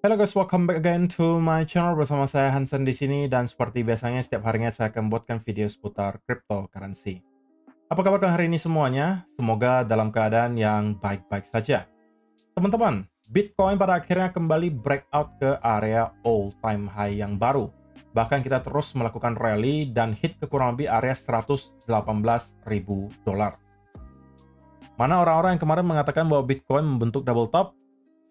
Hello guys, welcome back again to my channel bersama saya Hansen di sini dan seperti biasanya setiap harinya saya akan buatkan video seputar cryptocurrency. Apa kabar kalian hari ini semuanya? Semoga dalam keadaan yang baik-baik saja. Teman-teman, Bitcoin pada akhirnya kembali breakout ke area all-time high yang baru. Bahkan kita terus melakukan rally dan hit ke kurang lebih area 118.000 dolar. Mana orang-orang yang kemarin mengatakan bahwa Bitcoin membentuk double top,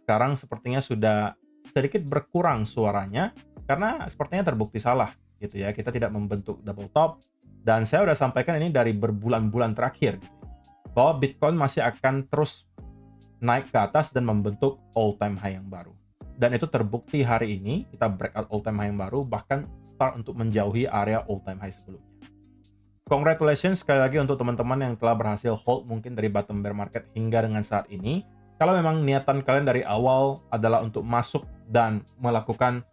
sekarang sepertinya sudah sedikit berkurang suaranya karena sepertinya terbukti salah gitu ya. Kita tidak membentuk double top dan saya udah sampaikan ini dari berbulan-bulan terakhir gitu, bahwa Bitcoin masih akan terus naik ke atas dan membentuk all time high yang baru. Dan itu terbukti hari ini kita breakout all time high yang baru, bahkan start untuk menjauhi area all time high sebelumnya. Congratulations sekali lagi untuk teman-teman yang telah berhasil hold mungkin dari bottom bear market hingga dengan saat ini. Kalau memang niatan kalian dari awal adalah untuk masuk dan melakukan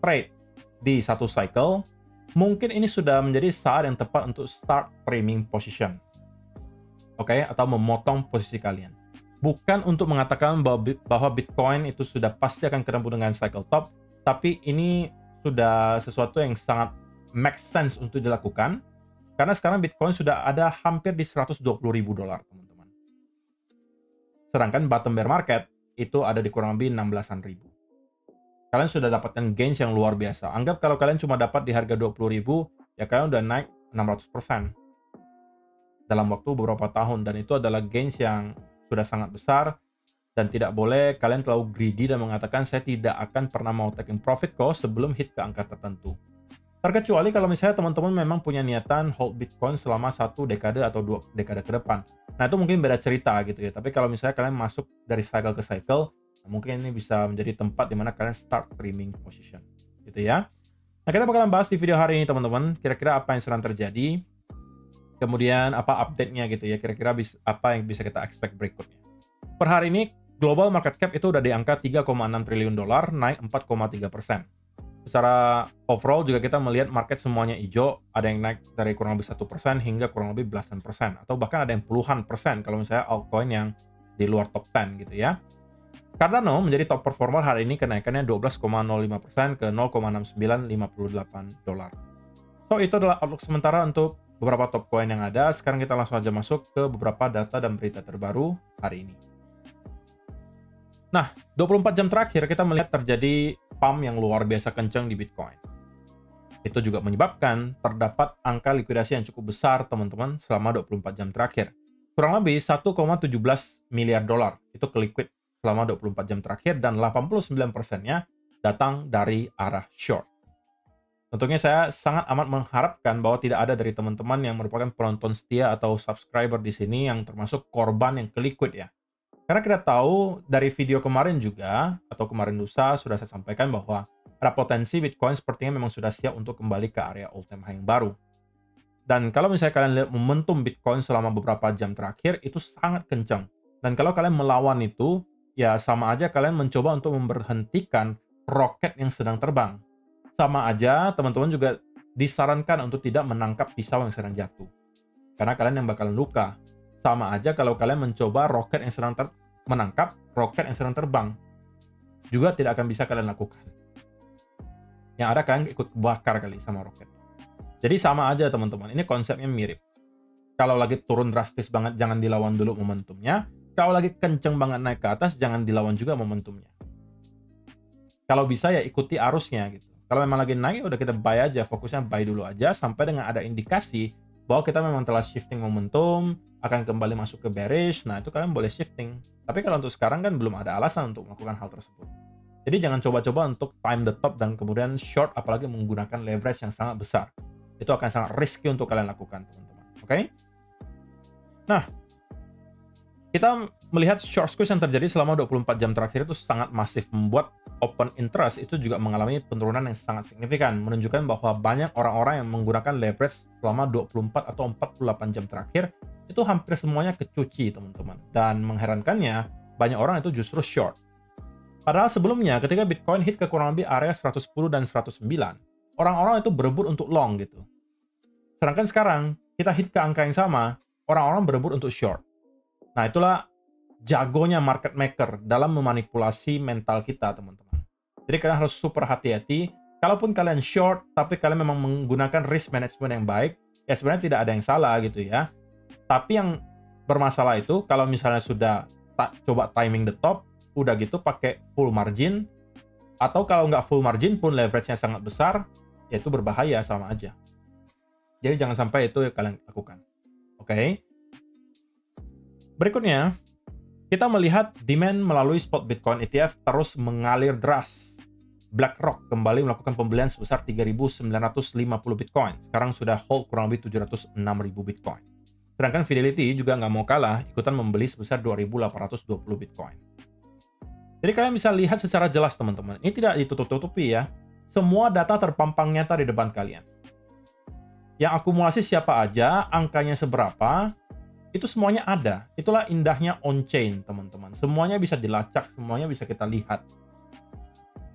trade di satu cycle, mungkin ini sudah menjadi saat yang tepat untuk start framing position. Oke, atau memotong posisi kalian. Bukan untuk mengatakan bahwa Bitcoin itu sudah pasti akan ketemu dengan cycle top, tapi ini sudah sesuatu yang sangat make sense untuk dilakukan, karena sekarang Bitcoin sudah ada hampir di 120.000 dolar, teman-teman. Sedangkan bottom bear market itu ada di kurang lebih 16-an ribu. Kalian sudah dapatkan gains yang luar biasa. Anggap kalau kalian cuma dapat di harga 20.000, ya kalian udah naik 600% dalam waktu beberapa tahun. Dan itu adalah gains yang sudah sangat besar. Dan tidak boleh kalian terlalu greedy dan mengatakan saya tidak akan pernah mau taking profit kok sebelum hit ke angka tertentu. Terkecuali kalau misalnya teman-teman memang punya niatan hold Bitcoin selama 1 dekade atau 2 dekade ke depan. Nah, itu mungkin beda cerita gitu ya. Tapi kalau misalnya kalian masuk dari cycle ke cycle, nah mungkin ini bisa menjadi tempat di mana kalian start trimming position. Gitu ya. Nah, kita bakalan bahas di video hari ini, teman-teman. Kira-kira apa yang sedang terjadi. Kemudian apa update-nya gitu ya. Kira-kira apa yang bisa kita expect berikutnya. Per hari ini, global market cap itu udah di angka 3,6 triliun dolar, naik 4,3%. Secara overall juga kita melihat market semuanya hijau, ada yang naik dari kurang lebih 1% hingga kurang lebih belasan persen, atau bahkan ada yang puluhan persen kalau misalnya altcoin yang di luar top 10 gitu ya. Cardano menjadi top performer hari ini, kenaikannya 12,05% ke 0,6958 dolar. So itu adalah outlook sementara untuk beberapa top coin yang ada. Sekarang kita langsung aja masuk ke beberapa data dan berita terbaru hari ini. Nah, 24 jam terakhir kita melihat terjadi pump yang luar biasa kencang di Bitcoin. Itu juga menyebabkan terdapat angka likuidasi yang cukup besar, teman-teman, selama 24 jam terakhir. Kurang lebih 1,17 miliar dolar itu keliquid selama 24 jam terakhir dan 89%-nya datang dari arah short. Tentunya saya sangat amat mengharapkan bahwa tidak ada dari teman-teman yang merupakan penonton setia atau subscriber di sini yang termasuk korban yang keliquid ya. Karena kita tahu dari video kemarin juga, atau kemarin lusa, sudah saya sampaikan bahwa ada potensi Bitcoin sepertinya memang sudah siap untuk kembali ke area all-time high yang baru. Dan kalau misalnya kalian lihat momentum Bitcoin selama beberapa jam terakhir, itu sangat kencang. Dan kalau kalian melawan itu, ya sama aja kalian mencoba untuk memberhentikan roket yang sedang terbang. Sama aja teman-teman juga disarankan untuk tidak menangkap pisau yang sedang jatuh. Karena kalian yang bakalan luka. Sama aja kalau kalian mencoba roket yang sedang menangkap roket yang sedang terbang, juga tidak akan bisa kalian lakukan. Yang ada kalian ikut kebakar kali sama roket. Jadi sama aja teman-teman, ini konsepnya mirip. Kalau lagi turun drastis banget, jangan dilawan dulu momentumnya. Kalau lagi kenceng banget naik ke atas, jangan dilawan juga momentumnya. Kalau bisa ya ikuti arusnya gitu. Kalau memang lagi naik, udah kita buy aja, fokusnya buy dulu aja, sampai dengan ada indikasi bahwa kita memang telah shifting momentum, akan kembali masuk ke bearish, nah itu kalian boleh shifting. Tapi kalau untuk sekarang kan belum ada alasan untuk melakukan hal tersebut. Jadi jangan coba-coba untuk time the top dan kemudian short, apalagi menggunakan leverage yang sangat besar. Itu akan sangat risky untuk kalian lakukan, teman-teman. Oke? Nah, kita melihat short squeeze yang terjadi selama 24 jam terakhir itu sangat masif, membuat open interest itu juga mengalami penurunan yang sangat signifikan, menunjukkan bahwa banyak orang-orang yang menggunakan leverage selama 24 atau 48 jam terakhir itu hampir semuanya kecuci, teman-teman. Dan mengherankannya, banyak orang itu justru short. Padahal sebelumnya ketika Bitcoin hit ke kurang lebih area 110 dan 109, orang-orang itu berebut untuk long gitu. Sedangkan sekarang kita hit ke angka yang sama, orang-orang berebut untuk short. Nah, itulah jagonya market maker dalam memanipulasi mental kita, teman-teman. Jadi kalian harus super hati-hati. Kalaupun kalian short, tapi kalian memang menggunakan risk management yang baik, ya sebenarnya tidak ada yang salah gitu ya. Tapi yang bermasalah itu, kalau misalnya sudah coba timing the top, udah gitu pakai full margin, atau kalau nggak full margin pun leverage-nya sangat besar, ya itu berbahaya sama aja. Jadi jangan sampai itu kalian lakukan. Oke. Berikutnya, kita melihat demand melalui spot Bitcoin ETF terus mengalir deras. BlackRock kembali melakukan pembelian sebesar 3.950 Bitcoin. Sekarang sudah hold kurang lebih 706.000 Bitcoin. Sedangkan Fidelity juga nggak mau kalah, ikutan membeli sebesar 2.820 Bitcoin. Jadi kalian bisa lihat secara jelas teman-teman. Ini tidak ditutup-tutupi ya. Semua data terpampang nyata di depan kalian. Yang akumulasi siapa aja, angkanya seberapa, itu semuanya ada. Itulah indahnya on-chain teman-teman. Semuanya bisa dilacak, semuanya bisa kita lihat.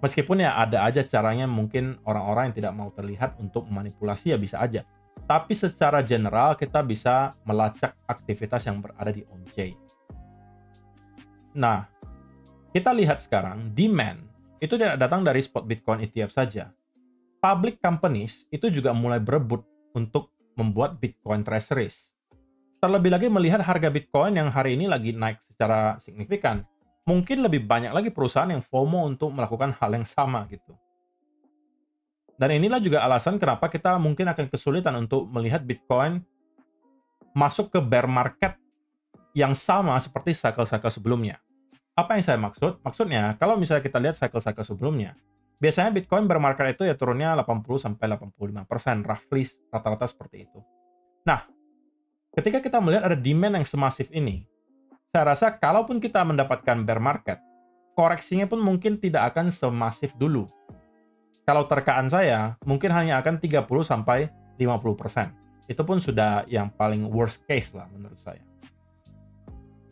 Meskipun ya ada aja caranya mungkin orang-orang yang tidak mau terlihat untuk memanipulasi ya bisa aja. Tapi secara general kita bisa melacak aktivitas yang berada di on-chain. Nah, kita lihat sekarang demand itu tidak datang dari spot Bitcoin ETF saja. Public companies itu juga mulai berebut untuk membuat Bitcoin treasuries. Terlebih lagi melihat harga Bitcoin yang hari ini lagi naik secara signifikan. Mungkin lebih banyak lagi perusahaan yang FOMO untuk melakukan hal yang sama gitu. Dan inilah juga alasan kenapa kita mungkin akan kesulitan untuk melihat Bitcoin masuk ke bear market yang sama seperti cycle-cycle sebelumnya. Apa yang saya maksud? Maksudnya, kalau misalnya kita lihat cycle-cycle sebelumnya, biasanya Bitcoin bear market itu ya turunnya 80-85%, roughly rata-rata seperti itu. Nah, ketika kita melihat ada demand yang semasif ini, saya rasa kalaupun kita mendapatkan bear market, koreksinya pun mungkin tidak akan semasif dulu. Kalau terkaan saya, mungkin hanya akan 30-50%. Itu pun sudah yang paling worst case lah menurut saya.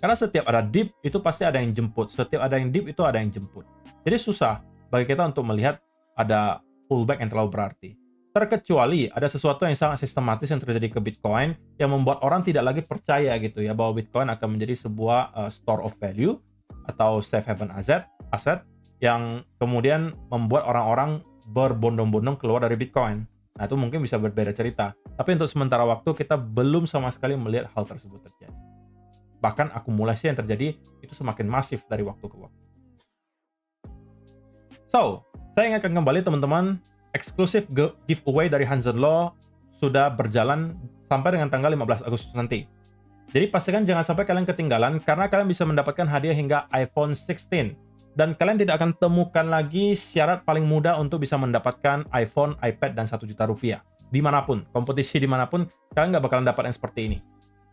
Karena setiap ada dip, itu pasti ada yang jemput. Setiap ada yang dip, itu ada yang jemput. Jadi susah bagi kita untuk melihat ada pullback yang terlalu berarti. Terkecuali ada sesuatu yang sangat sistematis yang terjadi ke Bitcoin yang membuat orang tidak lagi percaya gitu ya bahwa Bitcoin akan menjadi sebuah store of value atau safe haven aset yang kemudian membuat orang-orang berbondong-bondong keluar dari Bitcoin. Nah, itu mungkin bisa berbeda cerita. Tapi untuk sementara waktu kita belum sama sekali melihat hal tersebut terjadi. Bahkan akumulasi yang terjadi itu semakin masif dari waktu ke waktu. So, saya ingatkan kembali teman-teman, eksklusif giveaway dari Hansen Law sudah berjalan sampai dengan tanggal 15 Agustus nanti. Jadi pastikan jangan sampai kalian ketinggalan karena kalian bisa mendapatkan hadiah hingga iPhone 16. Dan kalian tidak akan temukan lagi syarat paling mudah untuk bisa mendapatkan iPhone, iPad, dan 1 juta rupiah. Dimanapun, kompetisi dimanapun, kalian nggak bakalan dapat yang seperti ini.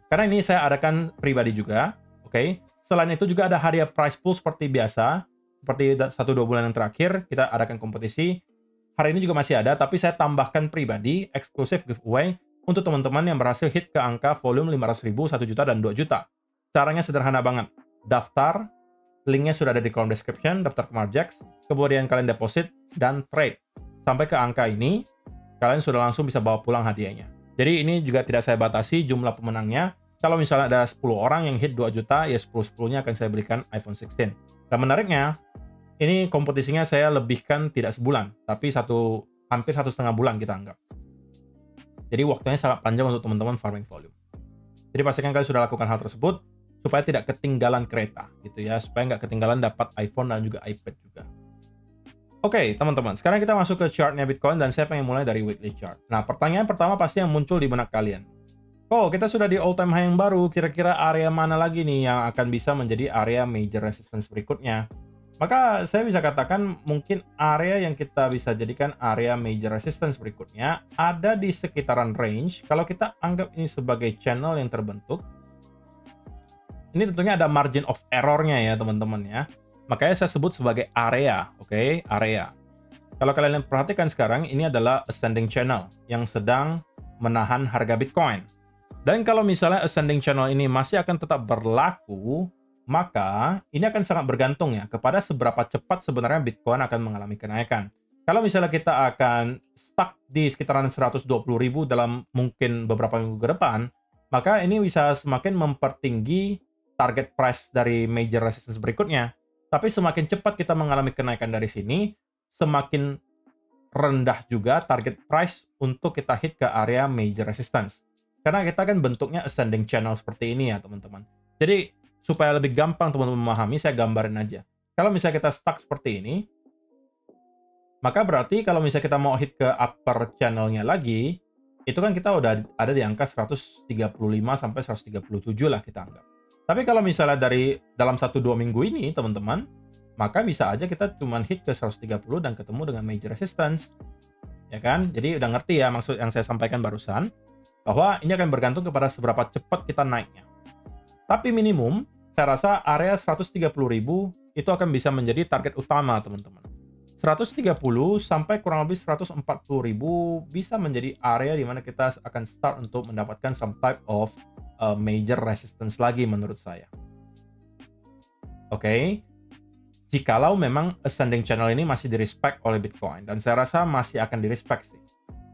Karena ini saya adakan pribadi juga, oke. Selain itu juga ada hadiah prize pool seperti biasa, seperti 1-2 bulan yang terakhir, kita adakan kompetisi. Hari ini juga masih ada, tapi saya tambahkan pribadi, eksklusif giveaway, untuk teman-teman yang berhasil hit ke angka volume 500.000, 1 juta, dan 2 juta. Caranya sederhana banget. Daftar, linknya sudah ada di kolom description, daftar ke Margex, kemudian kalian deposit, dan trade. Sampai ke angka ini, kalian sudah langsung bisa bawa pulang hadiahnya. Jadi ini juga tidak saya batasi jumlah pemenangnya. Kalau misalnya ada 10 orang yang hit 2 juta, ya 10-10-nya akan saya berikan iPhone 16. Dan menariknya, ini kompetisinya saya lebihkan tidak sebulan, tapi hampir 1,5 bulan kita anggap. Jadi waktunya sangat panjang untuk teman-teman farming volume. Jadi pastikan kalian sudah lakukan hal tersebut, supaya tidak ketinggalan kereta, gitu ya. Supaya nggak ketinggalan dapat iPhone dan juga iPad juga. Oke, teman-teman. Sekarang kita masuk ke chartnya Bitcoin, dan saya pengen mulai dari weekly chart. Nah, pertanyaan pertama pasti yang muncul di benak kalian. Oh, kita sudah di all time high yang baru, kira-kira area mana lagi nih yang akan bisa menjadi area major resistance berikutnya? Maka saya bisa katakan mungkin area yang kita bisa jadikan area major resistance berikutnya ada di sekitaran range. Kalau kita anggap ini sebagai channel yang terbentuk, ini tentunya ada margin of error-nya ya teman-teman ya. Makanya saya sebut sebagai area, oke? Area. Kalau kalian perhatikan sekarang, ini adalah ascending channel yang sedang menahan harga Bitcoin. Dan kalau misalnya ascending channel ini masih akan tetap berlaku, maka ini akan sangat bergantung ya kepada seberapa cepat sebenarnya Bitcoin akan mengalami kenaikan. Kalau misalnya kita akan stuck di sekitaran 120.000 dalam mungkin beberapa minggu ke depan, maka ini bisa semakin mempertinggi target price dari major resistance berikutnya. Tapi semakin cepat kita mengalami kenaikan dari sini, semakin rendah juga target price untuk kita hit ke area major resistance. Karena kita kan bentuknya ascending channel seperti ini ya teman-teman. Jadi supaya lebih gampang teman-teman memahami, saya gambarin aja. Kalau misalnya kita stuck seperti ini, maka berarti kalau misalnya kita mau hit ke upper channelnya lagi, itu kan kita udah ada di angka 135 sampai 137 lah kita anggap. Tapi kalau misalnya dari dalam 1-2 minggu ini teman-teman, maka bisa aja kita cuma hit ke 130 dan ketemu dengan major resistance. Ya kan? Jadi udah ngerti ya maksud yang saya sampaikan barusan, bahwa ini akan bergantung kepada seberapa cepat kita naiknya. Tapi minimum, saya rasa area 130.000 itu akan bisa menjadi target utama teman-teman. 130 sampai kurang lebih 140.000 bisa menjadi area di mana kita akan start untuk mendapatkan some type of major resistance lagi menurut saya. Oke. Jikalau memang ascending channel ini masih di-respect oleh Bitcoin, dan saya rasa masih akan di-respect sih.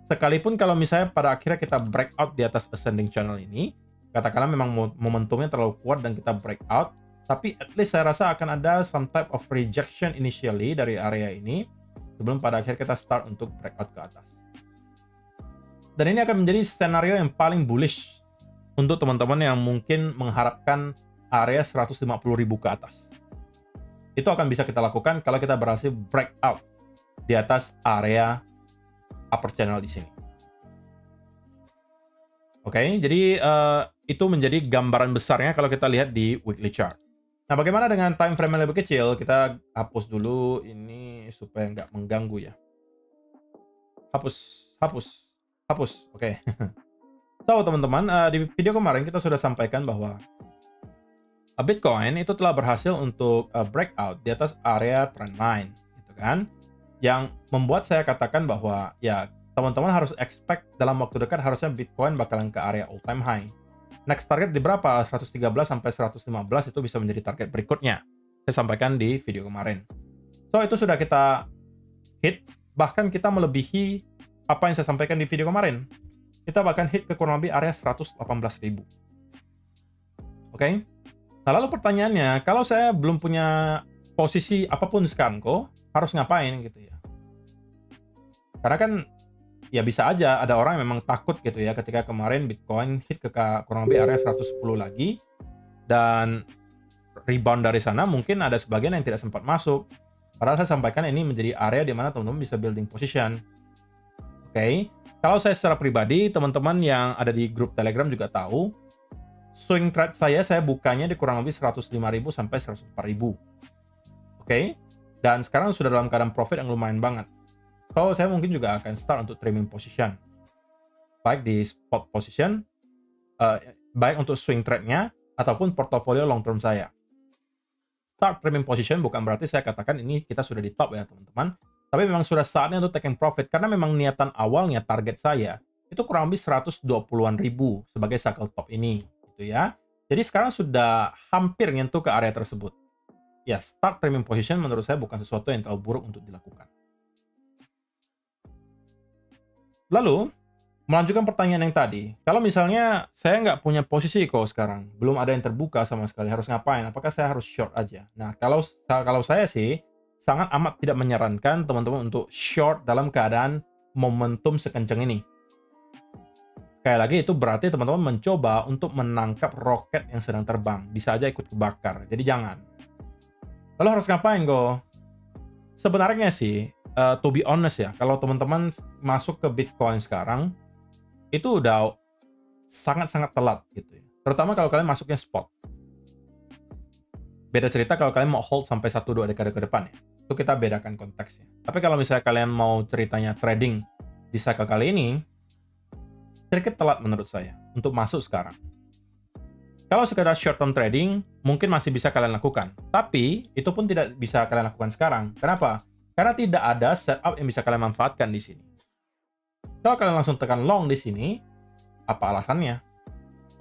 Sekalipun kalau misalnya pada akhirnya kita breakout di atas ascending channel ini, katakanlah memang momentumnya terlalu kuat dan kita breakout, tapi at least saya rasa akan ada some type of rejection initially dari area ini sebelum pada akhirnya kita start untuk breakout ke atas. Dan ini akan menjadi skenario yang paling bullish untuk teman-teman yang mungkin mengharapkan area 150.000 ke atas. Itu akan bisa kita lakukan kalau kita berhasil breakout di atas area upper channel di sini. Oke, jadi itu menjadi gambaran besarnya kalau kita lihat di weekly chart. Nah, bagaimana dengan time frame yang lebih kecil? Kita hapus dulu ini supaya nggak mengganggu ya. Hapus. Oke. So, teman-teman, di video kemarin kita sudah sampaikan bahwa Bitcoin itu telah berhasil untuk breakout di atas area trendline, gitu kan? Yang membuat saya katakan bahwa ya teman-teman harus expect dalam waktu dekat harusnya Bitcoin bakalan ke area all time high. Next target di berapa? 113 sampai 115 itu bisa menjadi target berikutnya. Saya sampaikan di video kemarin. So, itu sudah kita hit, bahkan kita melebihi apa yang saya sampaikan di video kemarin. Kita bahkan hit ke kurang lebih area 118.000. Oke? Nah, lalu pertanyaannya, kalau saya belum punya posisi apapun sekarang kok, harus ngapain gitu ya? Karena kan ya bisa aja ada orang yang memang takut gitu ya ketika kemarin Bitcoin hit ke kurang lebih area 110 lagi dan rebound dari sana mungkin ada sebagian yang tidak sempat masuk. Padahal saya sampaikan ini menjadi area di mana teman-teman bisa building position. Oke. Kalau saya secara pribadi, teman-teman yang ada di grup Telegram juga tahu, swing trade saya bukanya di kurang lebih 105.000 sampai 104.000. Oke. Dan sekarang sudah dalam keadaan profit yang lumayan banget. So, saya mungkin juga akan start untuk trimming position. Baik di spot position, baik untuk swing trade-nya, ataupun portofolio long term saya. Start trimming position bukan berarti saya katakan ini kita sudah di top ya teman-teman. Tapi memang sudah saatnya untuk taking profit. Karena memang niatan awalnya target saya, itu kurang lebih 120-an ribu sebagai cycle top ini. Gitu ya. Jadi sekarang sudah hampir nyentuh ke area tersebut. Ya, start trimming position menurut saya bukan sesuatu yang terlalu buruk untuk dilakukan. Lalu, melanjutkan pertanyaan yang tadi, kalau misalnya saya nggak punya posisi kok sekarang, belum ada yang terbuka sama sekali, harus ngapain? Apakah saya harus short aja? Nah, kalau saya sih, sangat amat tidak menyarankan teman-teman untuk short dalam keadaan momentum sekencang ini. Sekali lagi, itu berarti teman-teman mencoba untuk menangkap roket yang sedang terbang. Bisa aja ikut kebakar, jadi jangan. Lalu harus ngapain kok? Sebenarnya sih, to be honest ya, kalau teman-teman masuk ke Bitcoin sekarang, itu udah sangat-sangat telat gitu ya. Terutama kalau kalian masuknya spot. Beda cerita kalau kalian mau hold sampai 1-2 dekade ke depan ya. Itu kita bedakan konteksnya. Tapi kalau misalnya kalian mau ceritanya trading di cycle kali ini, sedikit telat menurut saya untuk masuk sekarang. Kalau sekedar short term trading, mungkin masih bisa kalian lakukan. Tapi, itu pun tidak bisa kalian lakukan sekarang. Kenapa? Karena tidak ada setup yang bisa kalian manfaatkan di sini. Kalau kalian langsung tekan long di sini, apa alasannya?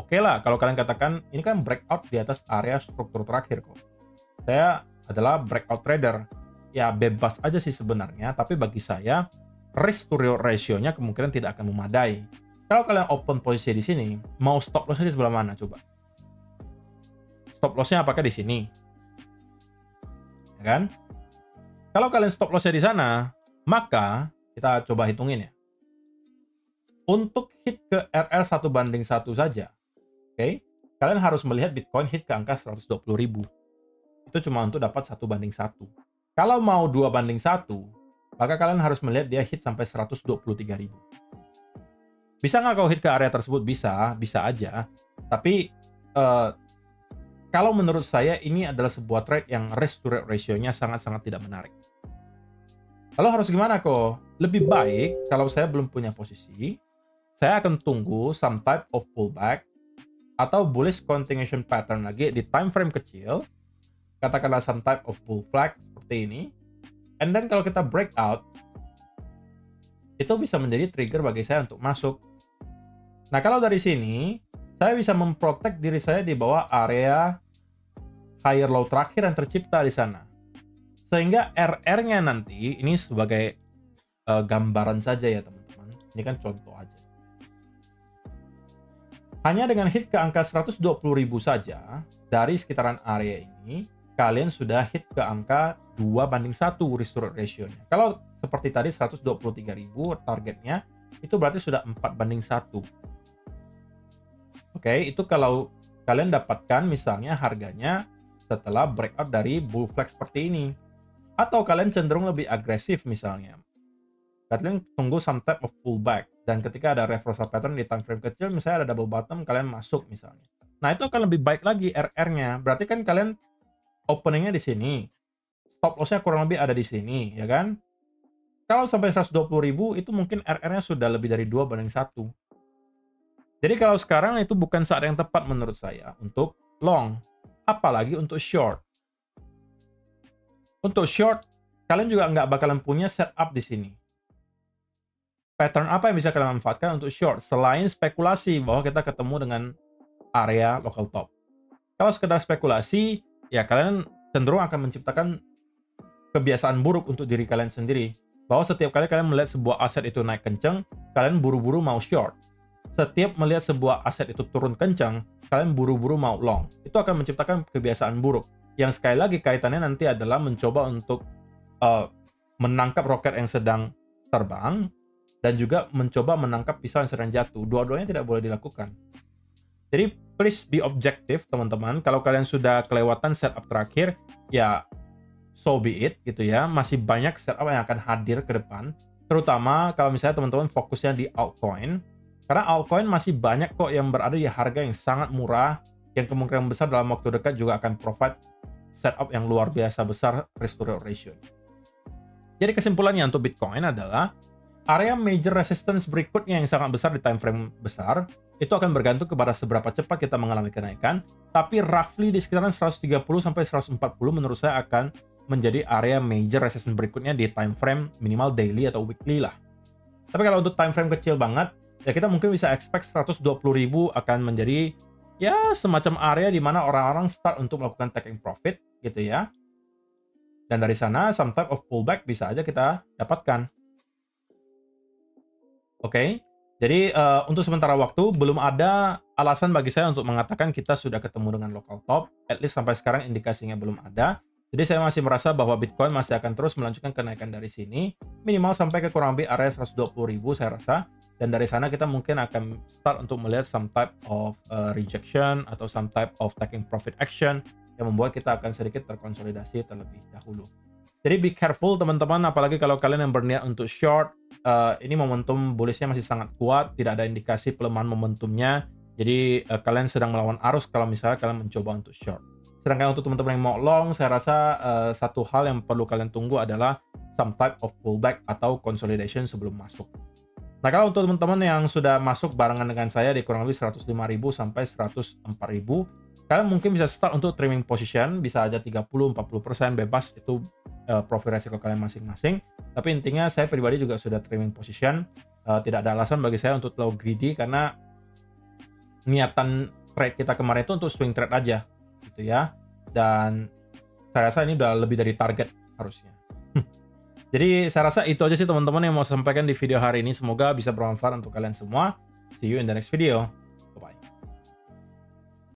Oke lah, kalau kalian katakan, ini kan breakout di atas area struktur terakhir kok. Saya adalah breakout trader. Ya, bebas aja sih sebenarnya, tapi bagi saya, risk to reward ratio-nya kemungkinan tidak akan memadai. Kalau kalian open posisi di sini, mau stop loss-nya di sebelah mana coba? Stop loss-nya apakah di sini? Ya kan? Kalau kalian stop loss-nya di sana, Maka kita coba hitungin ya. Untuk hit ke RR 1:1 saja, oke, kalian harus melihat Bitcoin hit ke angka 120.000. Itu cuma untuk dapat 1:1. Kalau mau 2:1, maka kalian harus melihat dia hit sampai 123.000. Bisa nggak kau hit ke area tersebut? Bisa, bisa aja. Tapi kalau menurut saya ini adalah sebuah trade yang risk to reward ratio-nya sangat-sangat tidak menarik. Lalu harus gimana kok? Lebih baik kalau saya belum punya posisi, saya akan tunggu some type of pullback atau bullish continuation pattern lagi di time frame kecil, katakanlah some type of bull flag seperti ini. And then kalau kita breakout, itu bisa menjadi trigger bagi saya untuk masuk. Nah, kalau dari sini, saya bisa memprotek diri saya di bawah area higher low terakhir yang tercipta di sana. Sehingga RR-nya nanti, ini sebagai gambaran saja ya teman-teman. Ini kan contoh aja. Hanya dengan hit ke angka 120.000 saja, dari sekitaran area ini, kalian sudah hit ke angka 2:1 risk to reward ratio-nya. Kalau seperti tadi 123.000 targetnya, itu berarti sudah 4:1. Oke, itu kalau kalian dapatkan misalnya harganya setelah breakout dari bull flag seperti ini. Atau kalian cenderung lebih agresif misalnya. Kalian tunggu some type of pullback. Dan ketika ada reversal pattern di time frame kecil, misalnya ada double bottom, kalian masuk misalnya. Nah, itu akan lebih baik lagi RR-nya. Berarti kan kalian opening-nya di sini. Stop loss-nya kurang lebih ada di sini, ya kan? Kalau sampai 120.000, itu mungkin RR-nya sudah lebih dari 2:1. Jadi kalau sekarang itu bukan saat yang tepat menurut saya untuk long. Apalagi untuk short. Untuk short, kalian juga nggak bakalan punya setup di sini. Pattern apa yang bisa kalian manfaatkan untuk short? Selain spekulasi bahwa kita ketemu dengan area local top. Kalau sekedar spekulasi, ya kalian cenderung akan menciptakan kebiasaan buruk untuk diri kalian sendiri. Bahwa setiap kali kalian melihat sebuah aset itu naik kencang, kalian buru-buru mau short. Setiap melihat sebuah aset itu turun kencang, kalian buru-buru mau long. Itu akan menciptakan kebiasaan buruk. Yang sekali lagi kaitannya nanti adalah mencoba untuk menangkap roket yang sedang terbang dan juga mencoba menangkap pisau yang sedang jatuh. Dua-duanya tidak boleh dilakukan. Jadi please be objective teman-teman. Kalau kalian sudah kelewatan setup terakhir, ya so be it gitu ya. Masih banyak setup yang akan hadir ke depan. Terutama kalau misalnya teman-teman fokusnya di altcoin. Karena altcoin masih banyak kok yang berada di harga yang sangat murah, yang kemungkinan besar dalam waktu dekat juga akan provide setup yang luar biasa besar risk to reward ratio. Jadi kesimpulannya untuk Bitcoin adalah area major resistance berikutnya yang sangat besar di time frame besar itu akan bergantung kepada seberapa cepat kita mengalami kenaikan, tapi roughly di sekitaran 130 sampai 140 menurut saya akan menjadi area major resistance berikutnya di time frame minimal daily atau weekly lah. Tapi kalau untuk time frame kecil banget, ya kita mungkin bisa expect 120.000 akan menjadi ya semacam area di mana orang-orang start untuk melakukan taking profit gitu ya. Dan dari sana some type of pullback bisa aja kita dapatkan. Oke. Jadi untuk sementara waktu belum ada alasan bagi saya untuk mengatakan kita sudah ketemu dengan local top. At least sampai sekarang indikasinya belum ada. Jadi saya masih merasa bahwa Bitcoin masih akan terus melanjutkan kenaikan dari sini. Minimal sampai ke kurang lebih area 120.000 saya rasa. Dan dari sana kita mungkin akan start untuk melihat some type of rejection atau some type of taking profit action yang membuat kita akan sedikit terkonsolidasi terlebih dahulu. Jadi be careful teman-teman, apalagi kalau kalian yang berniat untuk short, ini momentum bullishnya masih sangat kuat, tidak ada indikasi pelemahan momentumnya. Jadi kalian sedang melawan arus kalau misalnya kalian mencoba untuk short. Sedangkan untuk teman-teman yang mau long, saya rasa satu hal yang perlu kalian tunggu adalah some type of pullback atau consolidation sebelum masuk. Nah, kalau untuk teman-teman yang sudah masuk barengan dengan saya di kurang lebih 105.000 sampai 104.000, kalian mungkin bisa start untuk trimming position, bisa aja 30-40% bebas, itu profil resiko kalian masing-masing. Tapi intinya saya pribadi juga sudah trimming position, tidak ada alasan bagi saya untuk terlalu greedy karena niatan trade kita kemarin itu untuk swing trade aja, gitu ya. Dan saya rasa ini udah lebih dari target harusnya. Jadi saya rasa itu aja sih teman-teman yang mau saya sampaikan di video hari ini. Semoga bisa bermanfaat untuk kalian semua. See you in the next video.